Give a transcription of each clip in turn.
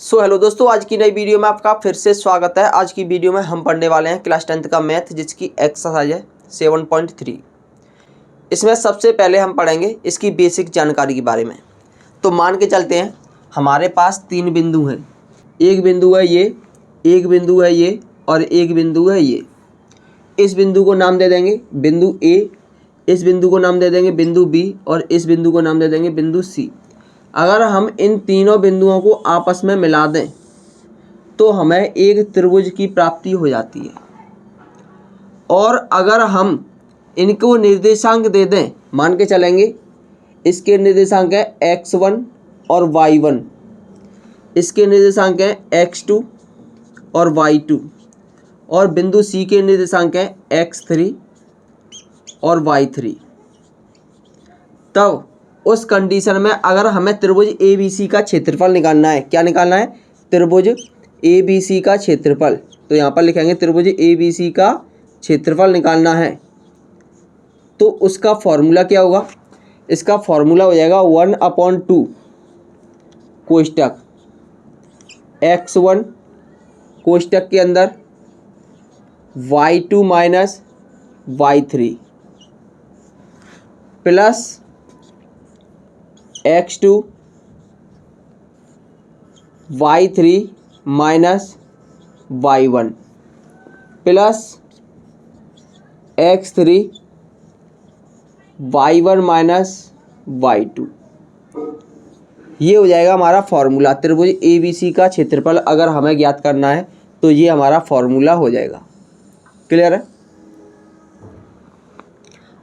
Hello दोस्तों, आज की नई वीडियो में आपका फिर से स्वागत है। आज की वीडियो में हम पढ़ने वाले हैं क्लास 10th का मैथ, जिसकी एक्सरसाइज है 7.3। इसमें सबसे पहले हम पढ़ेंगे इसकी बेसिक जानकारी के बारे में। तो मान के चलते हैं हमारे पास तीन बिंदु हैं। एक बिंदु है ये, एक बिंदु है ये और एक बिंदु है ये। इस बिंदु को नाम दे देंगे बिंदु ए, इस बिंदु को नाम दे देंगे बिंदु बी और इस बिंदु को नाम दे देंगे बिंदु सी। अगर हम इन तीनों बिंदुओं को आपस में मिला दें तो हमें एक त्रिभुज की प्राप्ति हो जाती है। और अगर हम इनको निर्देशांक दे दें, मान के चलेंगे इसके निर्देशांक है x1 और y1, इसके निर्देशांक है x2 और y2 और बिंदु C के निर्देशांक है x3 और y3। तब उस कंडीशन में अगर हमें त्रिभुज ABC का क्षेत्रफल निकालना है, क्या निकालना है? त्रिभुज ABC का क्षेत्रफल। तो यहाँ पर लिखेंगे त्रिभुज ABC का क्षेत्रफल निकालना है। तो उसका फॉर्मूला क्या होगा? इसका फॉर्मूला हो जाएगा 1/2 कोष्टक x1 कोष्टक के अंदर y2 minus y3 plus x2 y3 minus y1 plus x3 y1 minus y2। ये हो जाएगा हमारा फॉर्मूला। त्रिभुज ABC का क्षेत्रफल अगर हमें ज्ञात करना है तो ये हमारा फॉर्मूला हो जाएगा। क्लियर है?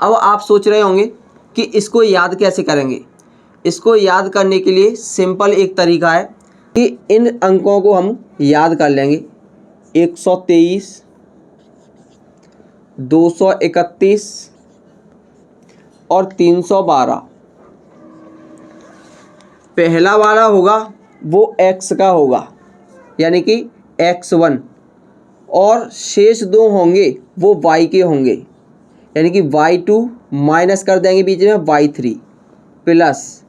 अब आप सोच रहे होंगे कि इसको याद कैसे करेंगे। इसको याद करने के लिए सिंपल एक तरीका है कि इन अंकों को हम याद कर लेंगे। 123, 231 और 312। पहला वाला होगा वो x का होगा, यानी कि x1, और शेष दो होंगे वो y के होंगे, यानी कि y2 माइनस कर देंगे बीच में y3 प्लस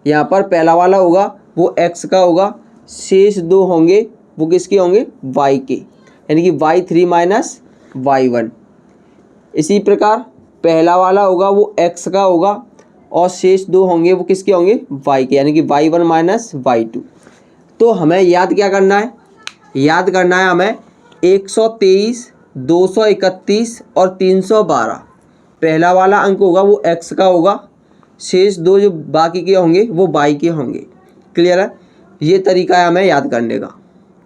यहाँ पर पहला वाला होगा वो x का होगा, शेष दो होंगे वो किसके होंगे? y के, यानी कि y3 माइनस y1। इसी प्रकार पहला वाला होगा वो x का होगा और शेष दो होंगे वो किसके होंगे? y के, यानी कि y1 माइनस y2। तो हमें याद क्या करना है? याद करना है हमें 123, 231 और 312। पहला वाला अंक होगा वो x का होगा, शेष दो जो बाकी के होंगे वो y के होंगे। क्लियर है? ये तरीका है हमें याद करने का।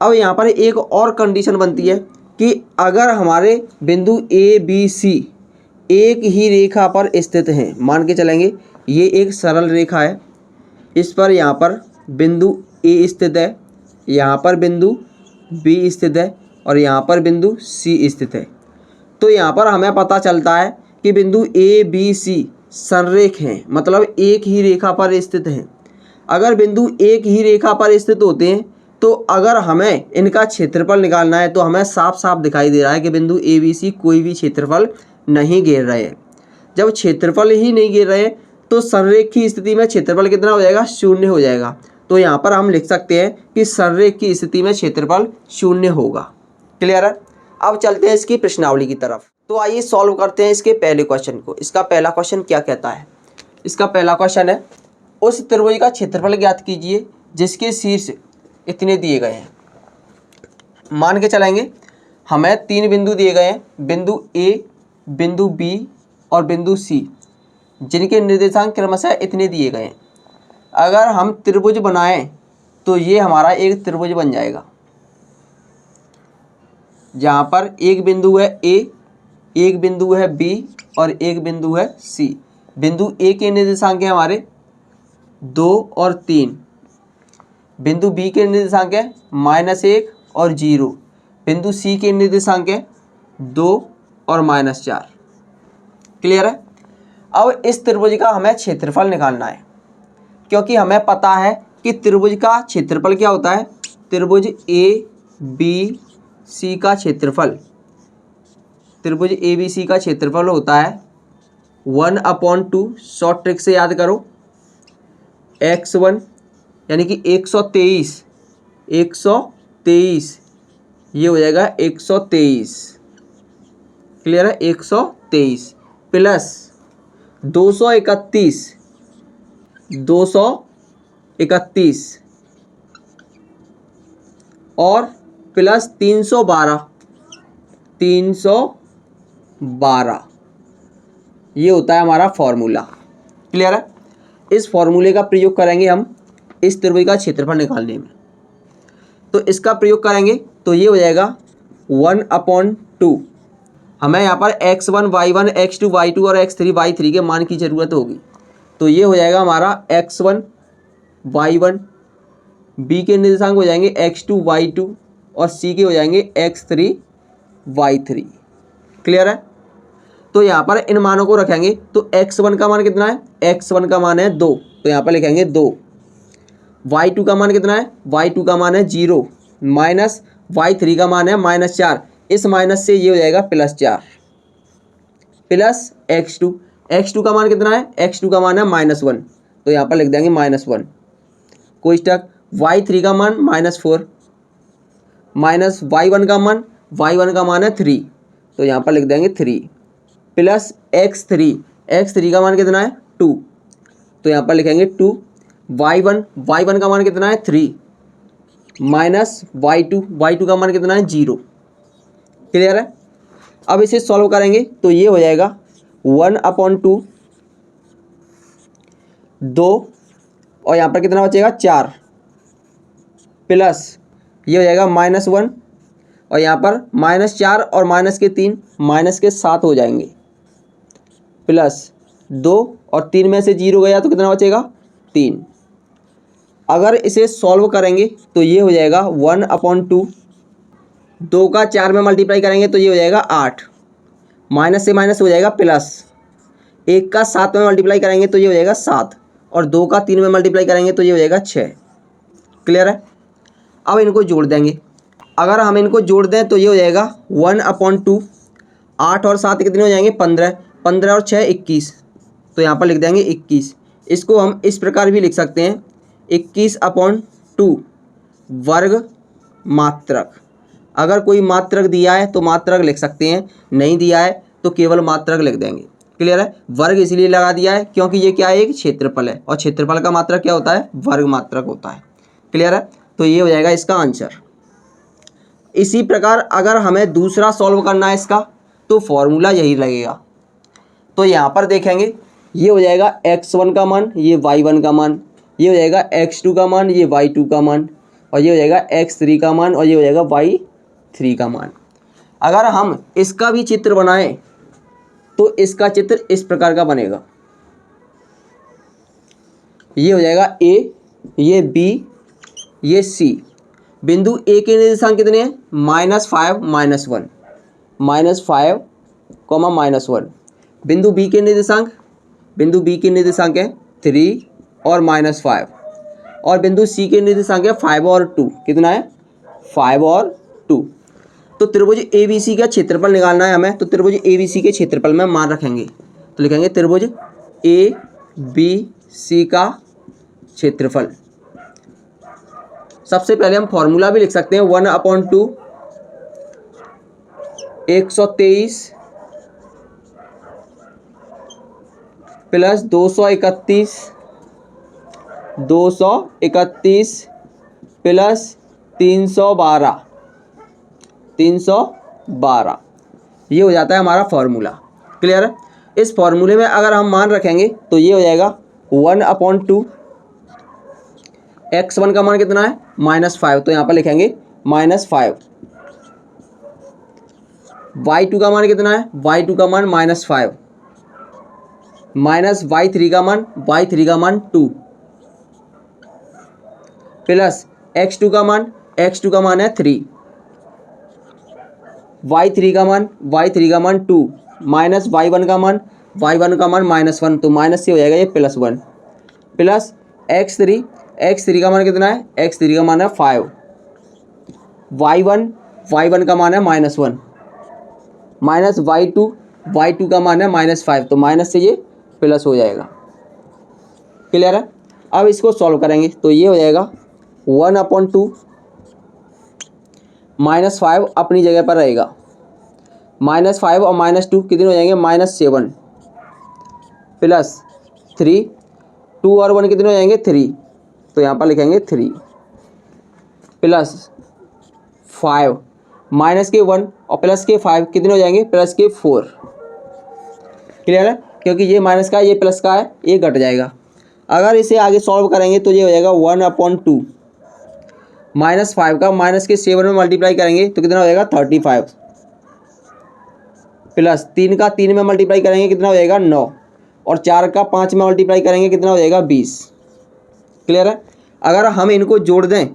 अब यहाँ पर एक और कंडीशन बनती है कि अगर हमारे बिंदु ABC एक ही रेखा पर स्थित हैं, मान के चलेंगे ये एक सरल रेखा है, इस पर यहाँ पर बिंदु A स्थित है, यहाँ पर बिंदु B स्थित है और यहाँ पर बिंदु C स्थित है। तो यहाँ पर हमें पता चलता है कि बिंदु ABC संरेख हैं, मतलब एक ही रेखा पर स्थित हैं। अगर बिंदु एक ही रेखा पर स्थित होते हैं तो अगर हमें इनका क्षेत्रफल निकालना है तो हमें साफ साफ दिखाई दे रहा है कि बिंदु ABC कोई भी क्षेत्रफल नहीं घेर रहे हैं। जब क्षेत्रफल ही नहीं घेर रहे हैं तो संरेख की स्थिति में क्षेत्रफल कितना हो जाएगा? 0 हो जाएगा। तो यहाँ पर हम लिख सकते हैं कि संरेख की स्थिति में क्षेत्रफल 0 होगा। क्लियर है? अब चलते हैं इसकी प्रश्नावली की तरफ। तो आइए सॉल्व करते हैं इसके पहले क्वेश्चन को। इसका पहला क्वेश्चन क्या कहता है? इसका पहला क्वेश्चन है उस त्रिभुज का क्षेत्रफल ज्ञात कीजिए जिसके शीर्ष इतने दिए गए हैं। मान के चलेंगे हमें तीन बिंदु दिए गए हैं, बिंदु A, बिंदु B और बिंदु C, जिनके निर्देशांक क्रमशः इतने दिए गए हैं। अगर हम त्रिभुज बनाएं तो ये हमारा एक त्रिभुज बन जाएगा, जहाँ पर एक बिंदु है A, एक बिंदु है B और एक बिंदु है C। बिंदु A के निर्देशांक है हमारे 2 और 3, बिंदु B के निर्देशांक है -1 और 0, बिंदु C के निर्देशांक है 2 और -4। क्लियर है? अब इस त्रिभुज का हमें क्षेत्रफल निकालना है, क्योंकि हमें पता है कि त्रिभुज का क्षेत्रफल क्या होता है। त्रिभुज ABC का क्षेत्रफल, त्रिभुज ABC का क्षेत्रफल होता है 1/2, शॉर्ट ट्रिक से याद करो, x1 यानी कि 123 123, ये हो जाएगा 123, क्लियर है, 123 प्लस 231, 231 और प्लस 312, 312, ये होता है हमारा फॉर्मूला। क्लियर है। इस फॉर्मूले का प्रयोग करेंगे हम इस त्रिभुज का क्षेत्रफल निकालने में। तो इसका प्रयोग करेंगे तो ये हो जाएगा 1/2। हमें यहाँ पर x1 y1 x2 y2 और x3 y3 के मान की ज़रूरत होगी। तो ये हो जाएगा हमारा x1 y1, b के निर्देशांक हो जाएंगे x2 y2 और c के हो जाएंगे x3 y3। क्लियर है। तो यहाँ पर इन मानों को रखेंगे तो x1 का मान कितना है, x1 का मान है 2, तो यहाँ पर लिखेंगे 2। y2 का मान कितना है, y2 का मान है 0 माइनस y3 का मान है -4, इस माइनस से ये हो जाएगा +4 प्लस x2, x2 का मान कितना है, x2 का मान है -1, तो यहाँ पर लिख देंगे -1 कोष्टक y3 का मान -4 माइनस y1 का मान, y1 का मान है 3, तो यहाँ पर लिख देंगे 3 प्लस x3, x3 का मान कितना है 2, तो यहाँ पर लिखेंगे 2 y1 का मान कितना है 3 माइनस y2 का मान कितना है 0। क्लियर है। अब इसे सॉल्व करेंगे तो ये हो जाएगा 1/2 2 और यहाँ पर कितना बचेगा 4 प्लस ये हो जाएगा -1 और यहाँ पर -4 और -3 -7 हो जाएंगे प्लस 2 और 3 में से 0 गया तो कितना बचेगा 3। अगर इसे सॉल्व करेंगे तो ये हो जाएगा 1/2 2 का 4 में मल्टीप्लाई करेंगे तो ये हो जाएगा 8, माइनस से माइनस हो जाएगा प्लस, 1 का 7 में मल्टीप्लाई करेंगे तो ये हो जाएगा 7 और 2 का 3 में मल्टीप्लाई करेंगे तो ये हो जाएगा 6। क्लियर है। अब इनको जोड़ देंगे, अगर हम इनको जोड़ दें तो ये हो जाएगा 1/2 8 और 7 कितने हो जाएंगे 15, 15 और 6 21, तो यहाँ पर लिख देंगे 21। इसको हम इस प्रकार भी लिख सकते हैं 21/2 वर्ग मात्रक। अगर कोई मात्रक दिया है तो मात्रक लिख सकते हैं, नहीं दिया है तो केवल मात्रक लिख देंगे। क्लियर है। वर्ग इसलिए लगा दिया है क्योंकि ये क्या है, एक क्षेत्रफल है और क्षेत्रफल का मात्रक क्या होता है, वर्ग मात्रक होता है। क्लियर है। तो ये हो जाएगा इसका आंसर। इसी प्रकार अगर हमें दूसरा सॉल्व करना है इसका तो फॉर्मूला यही लगेगा। तो यहाँ पर देखेंगे ये हो जाएगा x1 का मान, ये y1 का मान, ये हो जाएगा x2 का मान, ये y2 का मान, और ये हो जाएगा x3 का मान, और ये हो जाएगा y3 का मान। अगर हम इसका भी चित्र बनाएं तो इसका चित्र इस प्रकार का बनेगा। ये हो जाएगा a, ये b, ये c। बिंदु a के निर्देशांक कितने हैं, -5 -1, -5, -1। बिंदु b के निर्देशांक, बिंदु b के निर्देशांक है 3 और -5, और बिंदु c के निर्देशांक है 5 और 2। कितना है, 5 और 2। तो त्रिभुज ABC का क्षेत्रफल निकालना है हमें, तो त्रिभुज ABC के क्षेत्रफल में मान रखेंगे तो लिखेंगे त्रिभुज ABC का क्षेत्रफल। सबसे पहले हम फॉर्मूला भी लिख सकते हैं 1/2 123 प्लस 231 प्लस 312, ये हो जाता है हमारा फॉर्मूला। क्लियर है। इस फॉर्मूले में अगर हम मान रखेंगे तो ये हो जाएगा 1/2 x1 का मान कितना है, -5, तो यहाँ पर लिखेंगे -5। y2 का मान कितना है, y2 का मान -5 माइनस y3 का मान, y3 का मान 2 प्लस x2 का मान, x2 का मान है 3, y3 का मान, y3 का मान 2 माइनस y1 का मान, y1 का मान -1, तो माइनस से हो जाएगा ये +1 प्लस x3, x3 का मान कितना है, x3 का मान है 5, y1 का मान है -1 माइनस y2 का मान है -5, तो माइनस से ये प्लस हो जाएगा। क्लियर है। अब इसको सॉल्व करेंगे तो ये हो जाएगा 1/2 -5 अपनी जगह पर रहेगा। -5 और -2 कितने हो जाएंगे, -7 प्लस 3, 2 और 1 कितने हो जाएंगे, 3, तो यहाँ पर लिखेंगे 3 प्लस 5 -1 और +5 कितने हो जाएंगे, +4। क्लियर है, क्योंकि ये माइनस का है, ये प्लस का है, ये घट जाएगा। अगर इसे आगे सॉल्व करेंगे तो ये हो जाएगा 1/2। -5 का -7 में मल्टीप्लाई करेंगे तो कितना हो जाएगा, 35 प्लस 3 का 3 में मल्टीप्लाई करेंगे कितना हो जाएगा, 9 और 4 का 5 में मल्टीप्लाई करेंगे कितना हो जाएगा, 20। क्लियर है। अगर हम इनको जोड़ दें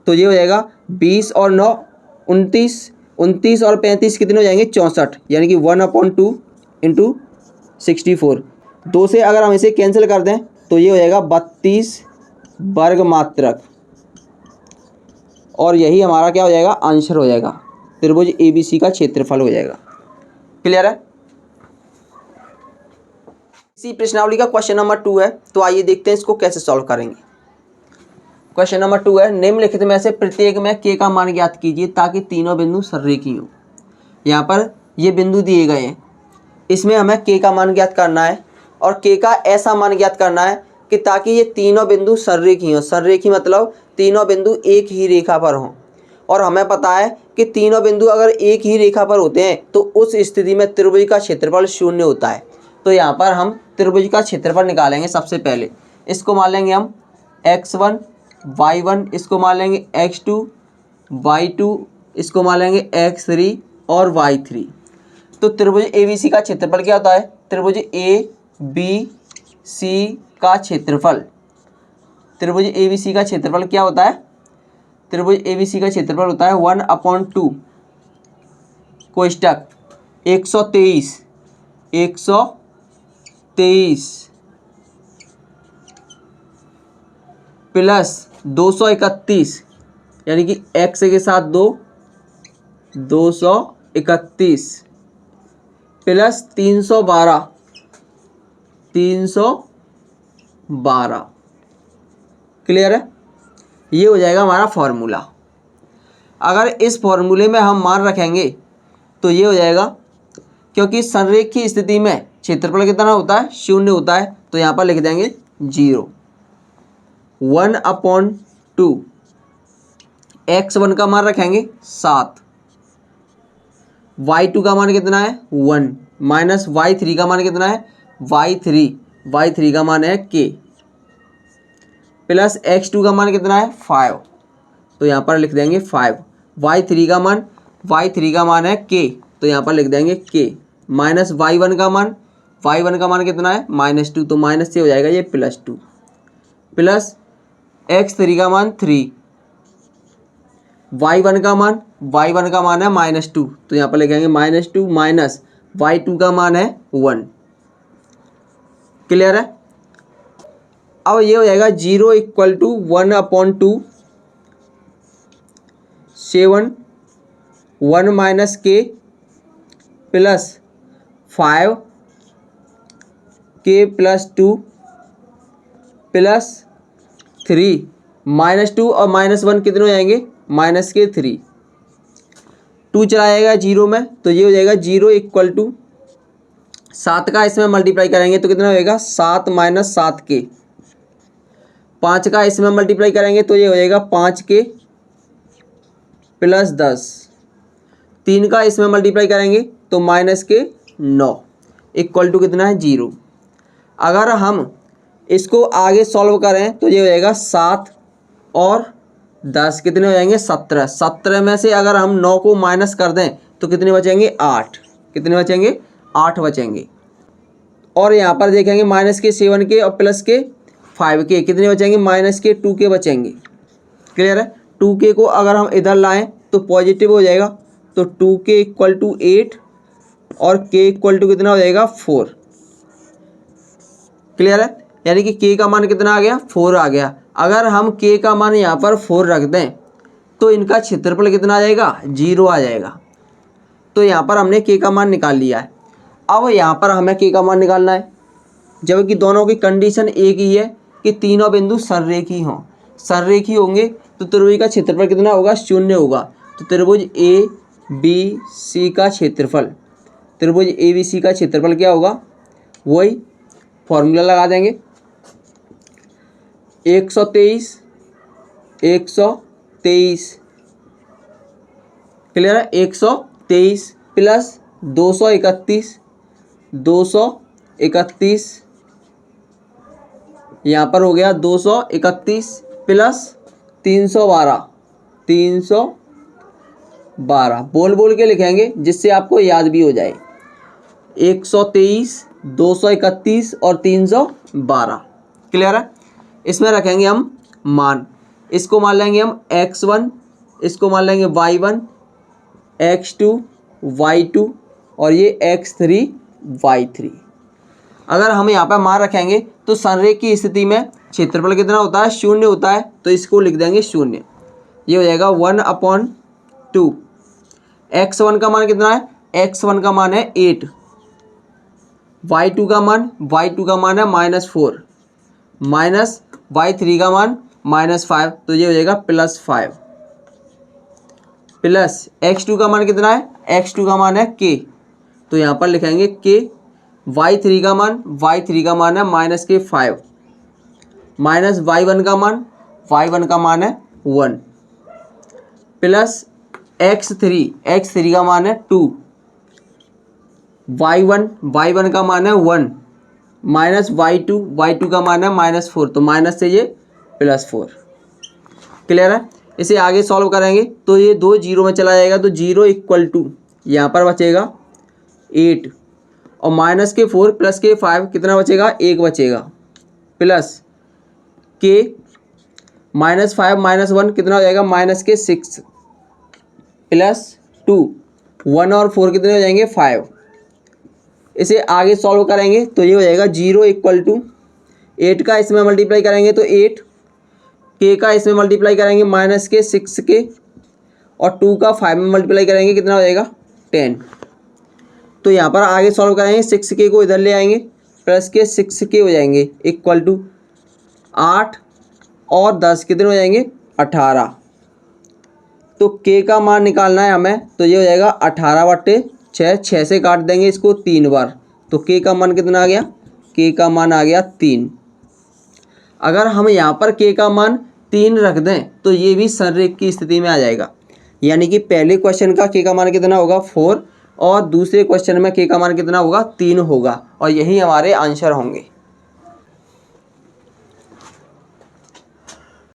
तो ये हो जाएगा 20 और 9 29, 29 और 35 कितने हो जाएंगे, 64, यानी कि 1/2 इंटू 64। 2 से अगर हम इसे कैंसिल कर दें तो ये हो जाएगा 32 वर्ग मात्रक, और यही हमारा क्या हो जाएगा, आंसर हो जाएगा, त्रिभुज ABC का क्षेत्रफल हो जाएगा। क्लियर है। इसी प्रश्नावली का क्वेश्चन नंबर 2 है, तो आइए देखते हैं इसको कैसे सॉल्व करेंगे। क्वेश्चन नंबर 2 है, निम्नलिखित में से प्रत्येक में k का मान ज्ञात कीजिए ताकि तीनों बिंदु सररेखीय हो। यहाँ पर ये बिंदु दिए गए हैं, इसमें हमें k का मान ज्ञात करना है और k का ऐसा मान ज्ञात करना है कि ताकि ये तीनों बिंदु सररेखीय हो। सररेखीय मतलब तीनों बिंदु एक ही रेखा पर हों, और हमें पता है कि तीनों बिंदु अगर एक ही रेखा पर होते हैं तो उस स्थिति में त्रिभुज का क्षेत्रफल 0 होता है। तो यहाँ पर हम त्रिभुज का क्षेत्रफल निकालेंगे। सबसे पहले इसको मान लेंगे हम x1 y1, इसको मान लेंगे x2 y2, इसको मान लेंगे x3 और y3। तो त्रिभुज ABC का क्षेत्रफल क्या होता है, त्रिभुज ABC का क्षेत्रफल, त्रिभुज ABC का क्षेत्रफल क्या होता है, त्रिभुज ABC का क्षेत्रफल होता है 1/2 कोष्टक 123 प्लस 231, यानी कि x के साथ 231 प्लस 312 क्लियर है। ये हो जाएगा हमारा फॉर्मूला। अगर इस फॉर्मूले में हम मान रखेंगे तो ये हो जाएगा, क्योंकि संरेखीय स्थिति में क्षेत्रफल कितना होता है, 0 होता है, तो यहाँ पर लिख देंगे 0। 1/2 x1 का मान रखेंगे 7, y2 का मान कितना है 1, माइनस y3 का मान कितना है y3 का मान है k, प्लस x2 का मान कितना है 5, तो यहाँ पर लिख देंगे 5। y3 का मान है k, तो यहाँ पर लिख देंगे k, माइनस y1 का मान कितना है -2, तो माइनस से हो जाएगा ये +2, प्लस x3 का मान 3, y1 का मान है -2, तो यहाँ पर लिखेंगे -2, माइनस y2 का मान है 1। क्लियर है। अब ये हो जाएगा 0 = 1/2 7 1 - k प्लस 5 k + 2 प्लस 3 -2 और -1 कितने हो जाएंगे, -3। 2 चला जाएगा 0 में, तो ये हो जाएगा 0 = 7 का इसमें मल्टीप्लाई करेंगे तो कितना होएगा 7 - 7k। 5 का इसमें मल्टीप्लाई करेंगे तो ये हो जाएगा 5k प्लस 10। 3 का इसमें मल्टीप्लाई करेंगे तो -9 = कितना है 0। अगर हम इसको आगे सॉल्व करें तो ये हो जाएगा 7 और 10 कितने हो जाएंगे 17। 17 में से अगर हम 9 को माइनस कर दें तो कितने बचेंगे 8, कितने बचेंगे 8 बचेंगे। और यहाँ पर देखेंगे -7k और +5k कितने बचेंगे, -2k बचेंगे। क्लियर है। 2k को अगर हम इधर लाएं तो पॉजिटिव हो जाएगा, तो 2k = 8 और k = कितना हो जाएगा 4। क्लियर है, यानी कि k का मान कितना आ गया 4 आ गया। अगर हम k का मान यहाँ पर 4 रख दें तो इनका क्षेत्रफल कितना आ जाएगा 0 आ जाएगा। तो यहाँ पर हमने k का मान निकाल लिया है। अब यहाँ पर हमें k का मान निकालना है, जबकि दोनों की कंडीशन एक ही है कि तीनों बिंदु सररेखीय हों। सररेखीय होंगे तो त्रिभुज का क्षेत्रफल कितना होगा 0 होगा। तो त्रिभुज ए बी सी का क्षेत्रफल, त्रिभुज ए बी सी का क्षेत्रफल क्या होगा, वही फॉर्मूला लगा देंगे 123 क्लियर है। 123 प्लस 231 यहाँ पर हो गया 231 प्लस 312 बोल बोल के लिखेंगे जिससे आपको याद भी हो जाए। 123 231 और 312 क्लियर है। इसमें रखेंगे हम मान, इसको मान लेंगे हम x1, इसको मान लेंगे y1, x2 y2 और ये x3 y3। अगर हम यहाँ पर मान रखेंगे तो संरेख की स्थिति में क्षेत्रफल कितना होता है, 0 होता है, तो इसको लिख देंगे 0। ये हो जाएगा 1/2। x1 का मान कितना है, x1 का मान है 8, y2 का मान है -4 माइनस y3 का मान -5, तो ये हो जाएगा +5 प्लस x2 का मान कितना है, x2 का मान है k, तो यहाँ पर लिखेंगे k, y3 का मान है -5 माइनस y1 का मान है 1 प्लस x3 का मान है 2, y1 का मान है 1 माइनस y2 का मान है -4, तो माइनस से ये +4 क्लियर है। इसे आगे सॉल्व करेंगे तो ये 2 0 में चला जाएगा, तो 0 = यहाँ पर बचेगा 8 और माइनस के 4 प्लस के 5 कितना बचेगा, 1 बचेगा प्लस के -5 -1 कितना हो जाएगा, -6 प्लस 2 1 और 4 कितने हो जाएंगे 5। इसे आगे सॉल्व करेंगे तो ये हो जाएगा 0 = 8 का इसमें मल्टीप्लाई करेंगे तो 8, के का इसमें मल्टीप्लाई करेंगे -6 के और 2 का 5 में मल्टीप्लाई करेंगे कितना हो जाएगा 10। तो यहाँ पर आगे सॉल्व करेंगे 6k को इधर ले आएंगे प्लस के 6k हो जाएंगे = 8 और 10 कितने हो जाएंगे 18। तो k का मान निकालना है हमें, तो ये हो जाएगा 18/6, 6 से काट देंगे इसको 3 बार, तो k का मान कितना आ गया, k का मान आ गया 3। अगर हम यहाँ पर k का मान 3 रख दें तो ये भी संरेख की स्थिति में आ जाएगा, यानी कि पहले क्वेश्चन का k का मान कितना होगा 4 और दूसरे क्वेश्चन में k का मान कितना होगा 3 होगा, और यही हमारे आंसर होंगे।